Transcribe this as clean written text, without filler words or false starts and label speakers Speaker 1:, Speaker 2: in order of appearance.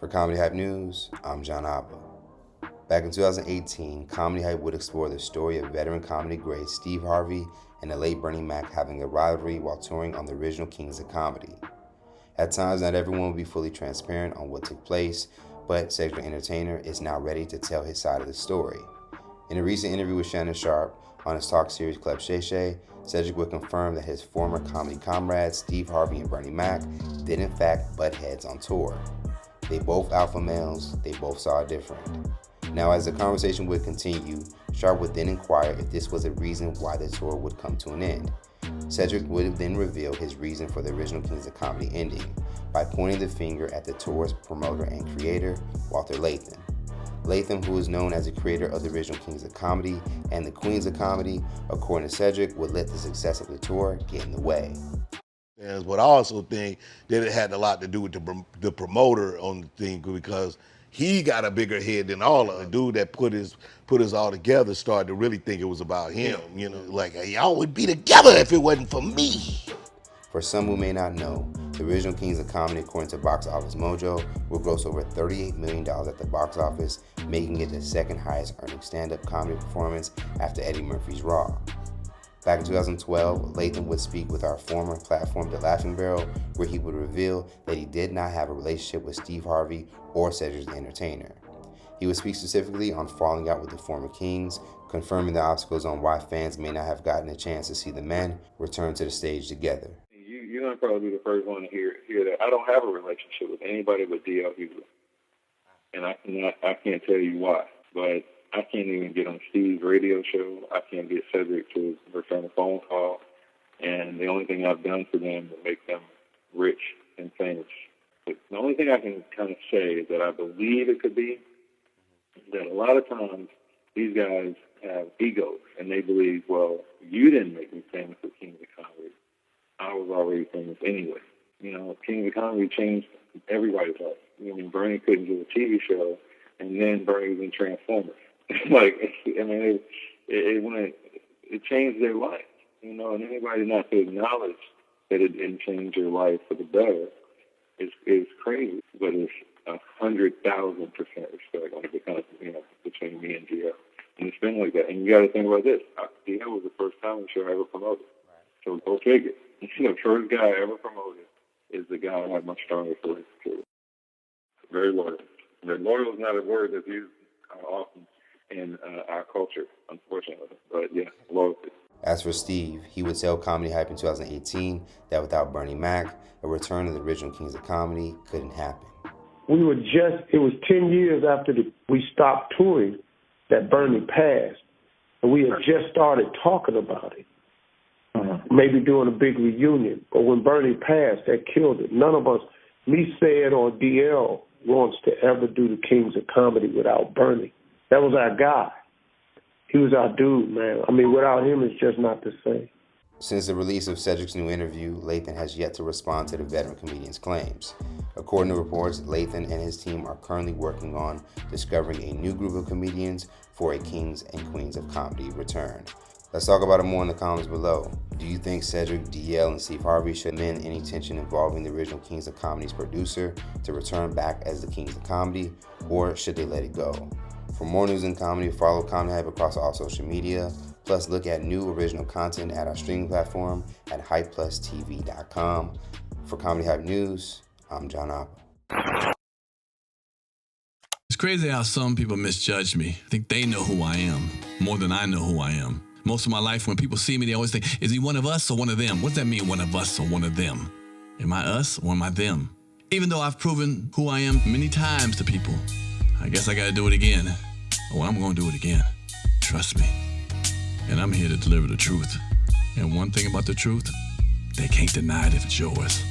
Speaker 1: For Comedy Hype News, I'm John Abba. Back in 2018, Comedy Hype would explore the story of veteran comedy greats Steve Harvey and the late Bernie Mac having a rivalry while touring on the original Kings of Comedy. At times, not everyone will be fully transparent on what took place, but Cedric the Entertainer is now ready to tell his side of the story. In a recent interview with Shannon Sharpe on his talk series Club Shay Shay, Cedric would confirm that his former comedy comrades Steve Harvey and Bernie Mac did in fact butt heads on tour. They both alpha males, they both saw it different. Now, as the conversation would continue, Sharpe would then inquire if this was a reason why the tour would come to an end. Cedric would then reveal his reason for the original Kings of Comedy ending by pointing the finger at the tour's promoter and creator, Walter Lathan. Lathan, who is known as the creator of the original Kings of Comedy and the Queens of Comedy, according to Cedric, would let the success of the tour get in the way.
Speaker 2: But I also think that it had a lot to do with the promoter on the thing, because he got a bigger head than all of them. The dude that put us all together started to really think it was about him. You know, like, hey, y'all would be together if it wasn't for me.
Speaker 1: For some who may not know, the original Kings of Comedy, according to Box Office Mojo, will gross over $38 million at the box office, making it the second highest earning stand-up comedy performance after Eddie Murphy's Raw. Back in 2012, Lathan would speak with our former platform, The Laughing Barrel, where he would reveal that he did not have a relationship with Steve Harvey or Cedric the Entertainer. He would speak specifically on falling out with the former Kings, confirming the obstacles on why fans may not have gotten a chance to see the men return to the stage together.
Speaker 3: You're going to probably be the first one to hear that. I don't have a relationship with anybody but D.L. Hughley. And I can't tell you why, but I can't even get on Steve's radio show. I can't get Cedric to return a phone call. And the only thing I've done for them to make them rich and famous. But the only thing I can kind of say is that I believe it could be that a lot of times these guys have egos, and they believe, well, you didn't make me famous with Kings of Comedy. I was already famous anyway. You know, Kings of Comedy changed everybody's life. I mean, Bernie couldn't do a TV show, and then Bernie was in Transformers. Like, I mean, it changed their life, you know, and anybody not to acknowledge that it didn't change their life for the better is crazy, but it's 100,000% respect on the, you know, between me and DL. And it's been like that. And you got to think about this. DL was the first comedy show I ever promoted. So go figure. The first guy I ever promoted is the guy I have much stronger feelings to. Very loyal. Loyal is not a word that's used often in our culture, unfortunately. But yeah, loyalty.
Speaker 1: As for Steve, he would tell Comedy Hype in 2018 that without Bernie Mac, a return of the original Kings of Comedy couldn't happen.
Speaker 4: It was 10 years after we stopped touring that Bernie passed, and we had just started talking about it, maybe doing a big reunion. But when Bernie passed, that killed it. None of us, me, Ced, or DL, wants to ever do the Kings of Comedy without Bernie. That was our guy. He was our dude, man. I mean, without him, it's just not the same.
Speaker 1: Since the release of Cedric's new interview, Lathan has yet to respond to the veteran comedian's claims. According to reports, Lathan and his team are currently working on discovering a new group of comedians for a Kings and Queens of Comedy return. Let's talk about it more in the comments below. Do you think Cedric, DL, and Steve Harvey should amend any tension involving the original Kings of Comedy's producer to return back as the Kings of Comedy, or should they let it go? For more news and comedy, follow Comedy Hype across all social media. Plus, look at new original content at our streaming platform at hypeplustv.com. For Comedy Hype News, I'm John Appa.
Speaker 5: It's crazy how some people misjudge me. I think they know who I am more than I know who I am. Most of my life, when people see me, they always think, is he one of us or one of them? What does that mean, one of us or one of them? Am I us or am I them? Even though I've proven who I am many times to people, I guess I gotta do it again. Oh, I'm gonna do it again. Trust me. And I'm here to deliver the truth. And one thing about the truth, they can't deny it if it's yours.